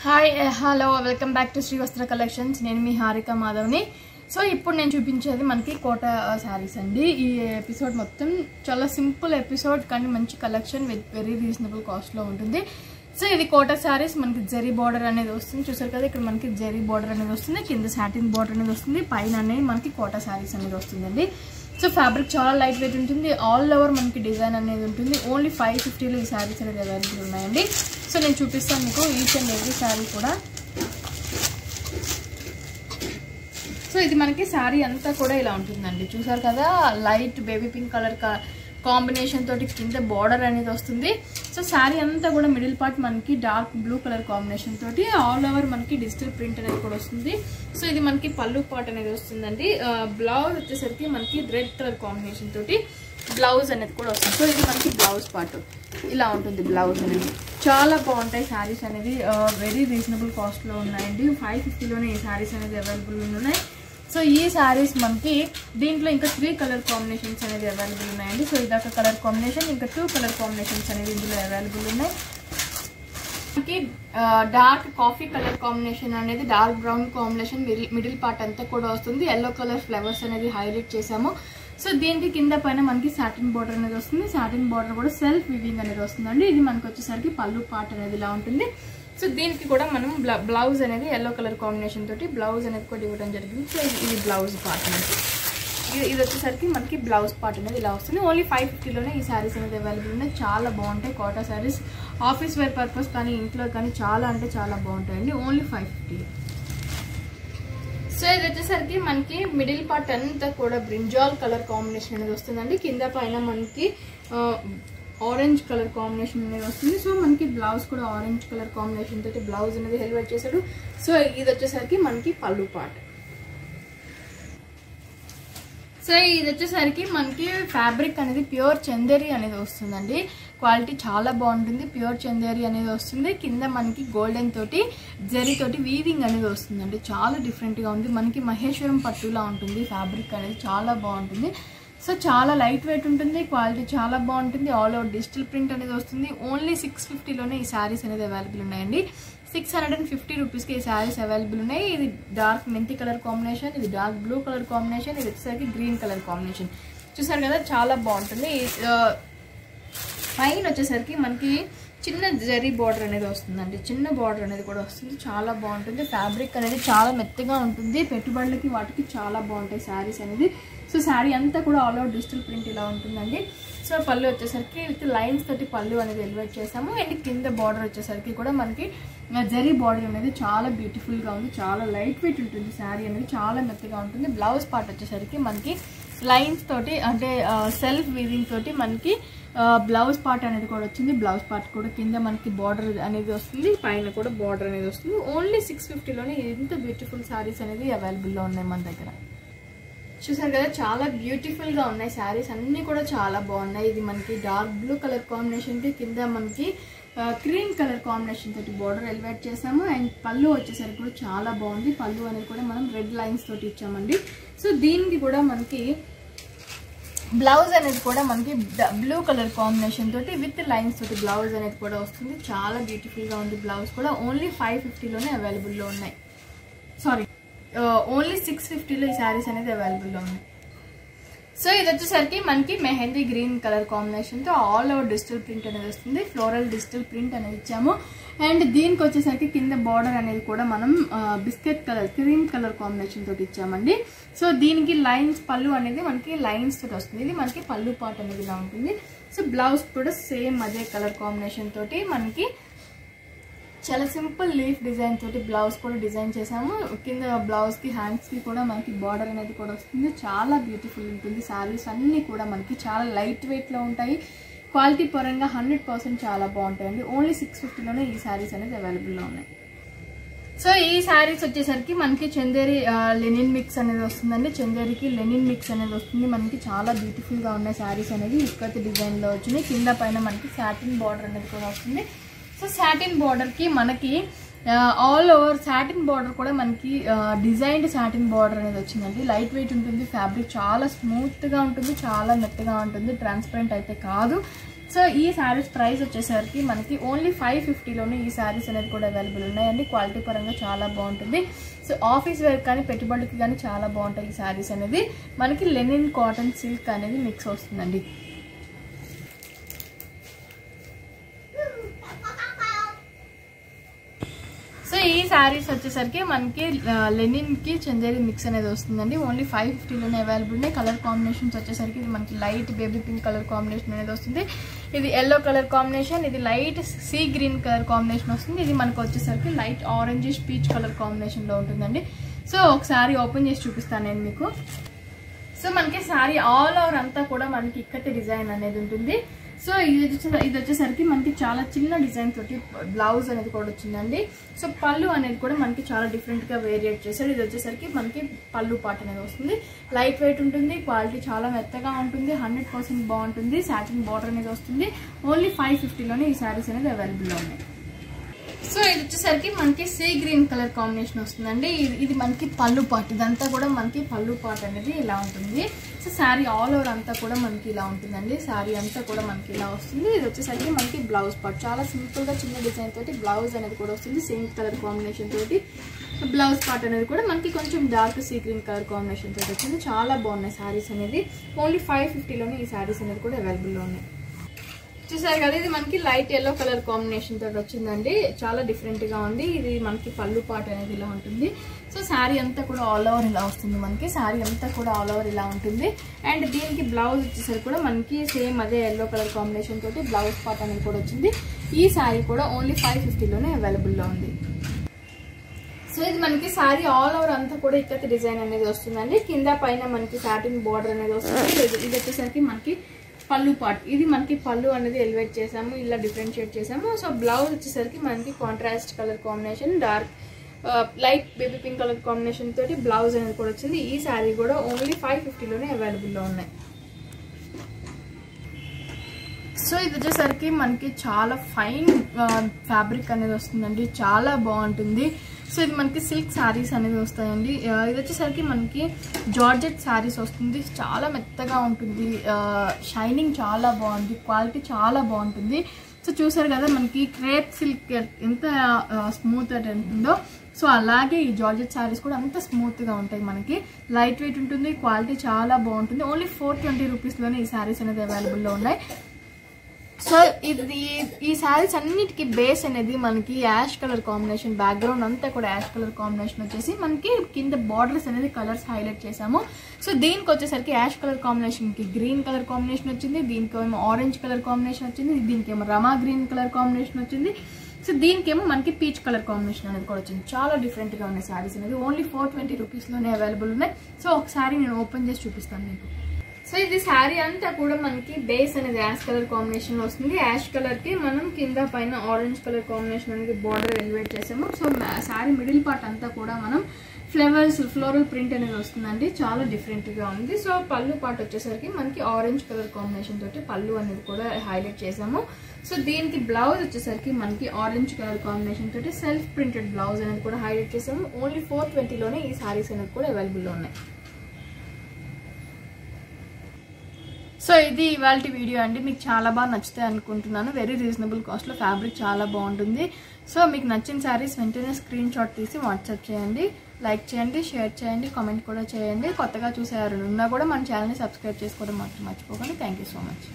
Hi hello welcome back to Sri Vastra collections. నేను మీ Harika మాధవ్ని. So ఇప్పుడు నేను చూపించేది మనకి కోటా శారీస్ అండి. ఈ ఎపిసోడ్ మొత్తం చాలా సింపుల్ ఎపిసోడ్ కానీ మంచి కలెక్షన్ విత్ వెరీ రీజనబుల్ కాస్ట్లో ఉంటుంది. సో ఇది కోటా శారీస్ మనకి జరీ బార్డర్ అనేది వస్తుంది. చూసారు కదా, ఇక్కడ మనకి జరీ బార్డర్ అనేది వస్తుంది, కింద సాటిన్ బార్డర్ అనేది వస్తుంది, పైన అనేది మనకి కోటా శారీస్ అనేది వస్తుందండి. సో ఫ్యాబ్రిక్ చాలా లైట్ వెయిట్ ఉంటుంది, ఆల్ ఓవర్ మనకి డిజైన్ అనేది ఉంటుంది. ఓన్లీ 550లో ఈ శారీస్ అనేది అవైలబుల్ ఉన్నాయండి. సో నేను చూపిస్తాను మీకు ఈచ్ అండ్ ఎవ్రీ శారీ కూడా. సో ఇది మనకి శారీ అంతా కూడా ఇలా ఉంటుందండి. చూసారు కదా, light baby pink colour combination తోటి కింద బార్డర్ అనేది వస్తుంది. సో శారీ అంతా కూడా మిడిల్ పార్ట్ మనకి డార్క్ బ్లూ కలర్ కాంబినేషన్ తోటి ఆల్ ఓవర్ మనకి డిజిటల్ ప్రింట్ అనేది కూడా వస్తుంది. సో ఇది మనకి పళ్ళు పార్ట్ అనేది వస్తుందండి. బ్లౌజ్ వచ్చేసరికి మనకి రెడ్ కలర్ కాంబినేషన్ తోటి బ్లౌజ్ అనేది కూడా వస్తుంది. సో ఇది మనకి బ్లౌజ్ పార్ట్ ఇలా ఉంటుంది. బ్లౌజ్ అనేది చాలా బాగుంటాయి శారీస్ అనేది, వెరీ రీజనబుల్ కాస్ట్లో ఉన్నాయండి. 550లోనే ఈ శారీస్ అనేది అవైలబుల్ ఉన్నాయి. సో ఈ శారీస్ మనకి దీంట్లో ఇంకా 3 కలర్ కాంబినేషన్స్ అనేది అవైలబుల్ ఉన్నాయండి. సో ఇదొక కలర్ కాంబినేషన్, ఇంకా 2 కలర్ కాంబినేషన్స్ అనేది ఇందులో అవైలబుల్ ఉన్నాయి. మనకి డార్క్ కాఫీ కలర్ కాంబినేషన్ అనేది dark brown combination middle part అంతా కూడా వస్తుంది. ఎల్లో కలర్ ఫ్లవర్స్ అనేది హైలైట్ చేసాము. సో దీనికి కింద పైన మనకి సాటిన్ బార్డర్ అనేది వస్తుంది. సాటిన్ బార్డర్ కూడా సెల్ఫ్ వివింగ్ అనేది వస్తుందండి. ఇది మనకి వచ్చేసరికి పళ్ళు పార్ట్ అనేది ఇలా ఉంటుంది. సో దీనికి కూడా మనం బ్లౌజ్ అనేది ఎల్లో కలర్ కాంబినేషన్ తోటి బ్లౌజ్ అనేది కూడా ఇవ్వడం జరిగింది. సో ఇది బ్లౌజ్ పార్ట్ అనేది, ఇది వచ్చేసరికి మనకి బ్లౌజ్ పార్ట్ అనేది ఇలా వస్తుంది. ఓన్లీ 550లోనే ఈ శారీస్ అనేది అవైలబుల్ ఉన్నాయి. చాలా బాగుంటాయి Kota saris, office wear purpose కానీ ఇంట్లో కానీ చాలా అంటే చాలా బాగుంటాయండి. ఓన్లీ 550. సో ఇది వచ్చేసరికి మనకి మిడిల్ పార్ట్ అంతా కూడా బ్రింజాల్ కలర్ కాంబినేషన్ అనేది వస్తుందండి. కింద పైన మనకి ఆరెంజ్ కలర్ కాంబినేషన్ అనేది వస్తుంది. సో మనకి బ్లౌజ్ కూడా ఆరెంజ్ కలర్ కాంబినేషన్ తోటి బ్లౌజ్ అనేది హెల్వెట్ చేశాడు. సో ఇది వచ్చేసరికి మనకి పళ్ళు పార్ట్. సో ఇది వచ్చేసరికి మనకి ఫ్యాబ్రిక్ అనేది ప్యూర్ చందేరి అనేది వస్తుందండి. క్వాలిటీ చాలా బాగుంటుంది, ప్యూర్ చందేరి అనేది వస్తుంది. కింద మనకి గోల్డెన్ తోటి జరీ తోటి వీవింగ్ అనేది వస్తుందండి. చాలా డిఫరెంట్గా ఉంది, మనకి మహేశ్వరం పట్టులా ఉంటుంది. ఫ్యాబ్రిక్ అనేది చాలా బాగుంటుంది. సో చాలా లైట్ వెయిట్ ఉంటుంది, క్వాలిటీ చాలా బాగుంటుంది. ఆల్ ఓవర్ డిజిటల్ ప్రింట్ అనేది వస్తుంది. ఓన్లీ 650లోనే ఈ శారీస్ అనేది అవైలబుల్ ఉన్నాయండి. 650 రూపీస్కి ఈ శారీస్ అవైలబుల్ ఉన్నాయి. ఇది డార్క్ మెంతి కలర్ కాంబినేషన్, ఇది డార్క్ బ్లూ కలర్ కాంబినేషన్, ఇది వచ్చేసరికి గ్రీన్ కలర్ కాంబినేషన్. చూసారు కదా, చాలా బాగుంటుంది. పైన వచ్చేసరికి మనకి చిన్న జరీ బార్డర్ అనేది వస్తుందండి. చిన్న బార్డర్ అనేది కూడా వస్తుంది, చాలా బాగుంటుంది. ఫ్యాబ్రిక్ అనేది చాలా మెత్తగా ఉంటుంది, పెట్టుబడులకి వాటికి చాలా బాగుంటాయి శారీస్ అనేది. సో శారీ అంతా కూడా ఆల్ ఓవర్ డిజిటల్ ప్రింట్ ఇలా ఉంటుందండి. సో పళ్ళు వచ్చేసరికి విత్ లైన్స్ తోటి పళ్ళు అనేది ఎలివేట్ చేసాము. అండ్ కింద బార్డర్ వచ్చేసరికి కూడా మనకి జరీ బార్డర్ అనేది చాలా బ్యూటిఫుల్గా ఉంది, చాలా లైట్ వెయిట్ ఉంటుంది. శారీ అనేది చాలా మెత్తగా ఉంటుంది. బ్లౌజ్ పార్ట్ వచ్చేసరికి మనకి లైన్స్ తోటి అంటే సెల్ఫ్ వీవింగ్ తోటి మనకి బ్లౌజ్ పార్ట్ అనేది కూడా వచ్చింది. బ్లౌజ్ పార్ట్ కూడా కింద మనకి బార్డర్ అనేది వస్తుంది, పైన కూడా బార్డర్ అనేది వస్తుంది. ఓన్లీ 650లోనే ఇంత బ్యూటిఫుల్ శారీస్ అనేది అవైలబుల్లో ఉన్నాయి మన దగ్గర. చూసారు కదా, చాలా బ్యూటిఫుల్గా ఉన్నాయి శారీస్ అన్నీ కూడా చాలా బాగున్నాయి. ఇది మనకి డార్క్ బ్లూ కలర్ కాంబినేషన్కి కింద మనకి క్రీమ్ కలర్ కాంబినేషన్ తోటి బార్డర్ ఎలివేట్ చేసాము. అండ్ పళ్ళు వచ్చేసరికి కూడా చాలా బాగుంది. పళ్ళు అనేది కూడా మనం రెడ్ లైన్స్ తోటి ఇచ్చామండి. సో దీనికి కూడా మనకి బ్లౌజ్ అనేది కూడా మనకి బ్లూ కలర్ కాంబినేషన్ తోటి విత్ లైన్స్ తోటి బ్లౌజ్ అనేది కూడా వస్తుంది. చాలా బ్యూటిఫుల్గా ఉంది. బ్లౌజ్ కూడా ఓన్లీ 550లోనే అవైలబుల్లో ఉన్నాయి. సారీ, ఓన్లీ 650లో ఈ శారీస్ అనేది అవైలబుల్లో ఉన్నాయి. సో ఇది వచ్చేసరికి మనకి మెహందీ గ్రీన్ కలర్ కాంబినేషన్తో ఆల్ ఓవర్ డిజిటల్ ప్రింట్ అనేది వస్తుంది. ఫ్లోరల్ డిజిటల్ ప్రింట్ అనేది ఇచ్చాము. అండ్ దీనికి వచ్చేసరికి కింద బార్డర్ అనేది కూడా మనం biscuit colour cream colour combination తోటి ఇచ్చామండి. సో దీనికి లైన్స్ పళ్ళు అనేది మనకి లైన్స్ తోటి వస్తుంది. ఇది మనకి పళ్ళు పార్ట్ అనేది ఇలా ఉంటుంది. సో బ్లౌజ్ కూడా సేమ్ అదే కలర్ కాంబినేషన్ తోటి మనకి చాలా సింపుల్ లీఫ్ డిజైన్ తోటి బ్లౌజ్ కూడా డిజైన్ చేసాము. కింద బ్లౌజ్కి హ్యాండ్స్కి కూడా మనకి బార్డర్ అనేది కూడా వస్తుంది. చాలా బ్యూటిఫుల్ ఉంటుంది. శారీస్ అన్నీ కూడా మనకి చాలా లైట్ వెయిట్లో ఉంటాయి. క్వాలిటీ పరంగా 100% చాలా బాగుంటాయండి. ఓన్లీ 650లోనే ఈ శారీస్ అనేది అవైలబుల్లో ఉన్నాయి. సో ఈ శారీస్ వచ్చేసరికి మనకి చందేరి లెనిన్ మిక్స్ అనేది వస్తుందండి. చందేరికి లెనిన్ మిక్స్ అనేది వస్తుంది. మనకి చాలా బ్యూటిఫుల్గా ఉన్నాయి శారీస్ అనేది. ఇక్కత డిజైన్లో వచ్చినాయి. కింద పైన మనకి సాటిన్ బార్డర్ అనేది కూడా వస్తుంది. సో సాటిన్ బార్డర్కి మనకి ఆల్ ఓవర్ సాటిన్ బార్డర్ కూడా మనకి డిజైన్డ్ సాటిన్ బార్డర్ అనేది వచ్చిందండి. లైట్ వెయిట్ ఉంటుంది, ఫ్యాబ్రిక్ చాలా స్మూత్గా ఉంటుంది, చాలా మెత్తగా ఉంటుంది, ట్రాన్స్పరెంట్ అయితే కాదు. సో ఈ శారీస్ ప్రైస్ వచ్చేసరికి మనకి ఓన్లీ 550లోనే ఈ శారీస్ అనేది కూడా అవైలబుల్ ఉన్నాయండి. క్వాలిటీ పరంగా చాలా బాగుంటుంది. సో ఆఫీస్ వేర్ కానీ పెట్టుబడులకి కానీ చాలా బాగుంటాయి ఈ శారీస్ అనేది. మనకి లెనిన్ కాటన్ సిల్క్ అనేది మిక్స్ వస్తుందండి. సో ఈ శారీస్ వచ్చేసరికి మనకి లెనిన్ కి చందేరి మిక్స్ అనేది వస్తుందండి. ఓన్లీ 550లోనే అవైలబుల్ ఉన్నాయి. కలర్ కాంబినేషన్స్ వచ్చేసరికి ఇది మనకి light baby pink colour combination అనేది వస్తుంది. ఇది ఎల్లో కలర్ కాంబినేషన్, ఇది light sea green colour combination వస్తుంది. ఇది మనకు వచ్చేసరికి light orangish peach colour combination లో ఉంటుందండి. సో ఒకసారి ఓపెన్ చేసి చూపిస్తాను నేను మీకు. సో మనకి శారీ ఆల్ ఓవర్ అంతా కూడా మనకి ఇక్కతే డిజైన్ అనేది ఉంటుంది. సో ఇది వచ్చేసరికి మనకి చాలా చిన్న డిజైన్ తోటి బ్లౌజ్ అనేది కూడా వచ్చిందండి. సో పళ్ళు అనేది కూడా మనకి చాలా డిఫరెంట్ గా వేరియేట్ చేశారు. ఇది వచ్చేసరికి మనకి పళ్ళు పార్ట్ అనేది వస్తుంది. లైట్ వెయిట్ ఉంటుంది, క్వాలిటీ చాలా మెత్తగా ఉంటుంది, 100% బాగుంటుంది. సాటిన్ బార్డర్ అనేది వస్తుంది. ఓన్లీ 550లోనే ఈ శారీస్ అనేది అవైలబుల్ లో ఉన్నాయి. సో ఇది వచ్చేసరికి మనకి సీ గ్రీన్ కలర్ కాంబినేషన్ వస్తుందండి. ఇది మనకి పళ్ళు పార్ట్, ఇదంతా కూడా మనకి పళ్ళు పార్ట్ అనేది ఇలా ఉంటుంది. సో శారీ ఆల్ ఓవర్ అంతా కూడా మనకి ఇలా ఉంటుందండి. శారీ అంతా కూడా మనకి ఇలా వస్తుంది. ఇది వచ్చేసరికి మనకి బ్లౌజ్ పార్ట్, చాలా సింపుల్ గా చిన్న డిజైన్ తోటి బ్లౌజ్ అనేది కూడా వస్తుంది. సేమ్ కలర్ కాంబినేషన్ తోటి బ్లౌజ్ పార్ట్ అనేది కూడా మనకి కొంచెం dark sea green colour combination తోటి వచ్చింది. చాలా బాగున్నాయి శారీస్ అనేది. ఓన్లీ 550లోనే ఈ శారీస్ అనేది కూడా అవైలబుల్ లో ఉన్నాయి. చూసారు కదా, ఇది మనకి లైట్ ఎల్లో కలర్ కాంబినేషన్ తోటి వచ్చిందండి. చాలా డిఫరెంట్ గా ఉంది. ఇది మనకి పళ్ళు పార్ట్ అనేది ఇలా ఉంటుంది. సో శారీ అంతా కూడా ఆల్ ఓవర్ ఇలా వస్తుంది. మనకి శారీ అంతా కూడా ఆల్ ఓవర్ ఇలా ఉంటుంది. అండ్ దీనికి బ్లౌజ్ వచ్చేసరికి కూడా మనకి సేమ్ అదే ఎల్లో కలర్ కాంబినేషన్ తోటి బ్లౌజ్ పార్ట్ అనేది కూడా వచ్చింది. ఈ శారీ కూడా ఓన్లీ 550లోనే అవైలబుల్ లో ఉంది. సో ఇది మనకి శారీ ఆల్ ఓవర్ అంతా కూడా ఇక్కత డిజైన్ అనేది వస్తుందండి. కింద పైన మనకి సాటిన్ బార్డర్ అనేది వస్తుంది. ఇది వచ్చేసరికి మనకి పళ్ళు పార్ట్, ఇది మనకి పళ్ళు అనేది ఎలివేట్ చేసాము, ఇలా డిఫరెన్షియేట్ చేసాము. సో బ్లౌజ్ వచ్చేసరికి మనకి contrast colour combination, dark light baby pink colour combination తోటి బ్లౌజ్ అనేది కూడా వచ్చింది. ఈ శారీ కూడా ఓన్లీ 550లోనే అవైలబుల్ లో ఉన్నాయి. సో ఇది వచ్చేసరికి మనకి చాలా ఫైన్ ఫ్యాబ్రిక్ అనేది వస్తుందండి. చాలా బాగుంటుంది. సో ఇది మనకి సిల్క్ శారీస్ అనేది వస్తాయండి. ఇది వచ్చేసరికి మనకి జార్జెట్ శారీస్ వస్తుంది. చాలా మెత్తగా ఉంటుంది, షైనింగ్ చాలా బాగుంది, క్వాలిటీ చాలా బాగుంటుంది. సో చూసారు కదా మనకి క్రేప్ సిల్క్ ఎంత స్మూత్ ఉంటుందో, సో అలాగే ఈ జార్జెట్ శారీస్ కూడా అంత స్మూత్ గా ఉంటాయి. మనకి లైట్ వెయిట్ ఉంటుంది, క్వాలిటీ చాలా బాగుంటుంది. ఓన్లీ 420 రూపీస్లోనే ఈ శారీస్ అనేది అవైలబుల్ లో ఉన్నాయి. సో ఈ శారీస్ అన్నిటికీ బేస్ అనేది మనకి యాష్ కలర్ కాంబినేషన్, బ్యాక్గ్రౌండ్ అంతా కూడా యాష్ కలర్ కాంబినేషన్ వచ్చేసి మనకి కింద బార్డర్స్ అనేది కలర్స్ హైలైట్ చేసాము. సో దీనికి వచ్చేసరికి యాష్ కలర్ కాంబినేషన్ కి గ్రీన్ కలర్ కాంబినేషన్ వచ్చింది, దీనికేమో ఆరెంజ్ కలర్ కాంబినేషన్ వచ్చింది, దీనికేమో రమా గ్రీన్ కలర్ కాంబినేషన్ వచ్చింది. సో దీనికేమో మనకి పీచ్ కలర్ కాంబినేషన్ అనేది కూడా వచ్చింది. చాలా డిఫరెంట్ గా ఉన్నాయి శారీస్ అనేది. ఓన్లీ 420 రూపీస్లోనే అవైలబుల్ ఉన్నాయి. సో ఒకసారి నేను ఓపెన్ చేసి చూపిస్తాను మీకు. సో ఇది శారీ అంతా కూడా మనకి బేస్ అనేది యాష్ కలర్ కాంబినేషన్ లో వస్తుంది. యాష్ కలర్ కి మనం కింద పైన ఆరెంజ్ కలర్ కాంబినేషన్ అనేది బార్డర్ ఎలివేట్ చేసాము. సో శారీ మిడిల్ పార్ట్ అంతా కూడా మనం ఫ్లవర్స్ ఫ్లోరల్ ప్రింట్ అనేది వస్తుందండి. చాలా డిఫరెంట్ గా ఉంది. సో పళ్ళు పార్ట్ వచ్చేసరికి మనకి ఆరెంజ్ కలర్ కాంబినేషన్ తోటి పళ్ళు అనేది కూడా హైలైట్ చేసాము. సో దీనికి బ్లౌజ్ వచ్చేసరికి మనకి ఆరెంజ్ కలర్ కాంబినేషన్ తోటి సెల్ఫ్ ప్రింటెడ్ బ్లౌజ్ అనేది కూడా హైలైట్ చేసాము. ఓన్లీ 420లోనే ఈ శారీస్ అనేది కూడా అవైలబుల్ లో ఉన్నాయి. సో ఇది ఇవాళ వీడియో అండి. మీకు చాలా బాగా నచ్చుతాయి అనుకుంటున్నాను. వెరీ రీజనబుల్ కాస్ట్లో ఫ్యాబ్రిక్ చాలా బాగుంటుంది. సో మీకు నచ్చిన శారీస్ వెంటనే స్క్రీన్ షాట్ తీసి వాట్సాప్ చేయండి, లైక్ చేయండి, షేర్ చేయండి, కామెంట్ కూడా చేయండి. కొత్తగా చూసేవారు ఉన్నా కూడా మన ఛానల్ని సబ్స్క్రైబ్ చేసుకోవడం మాత్రం మర్చిపోకండి. Thank you so much.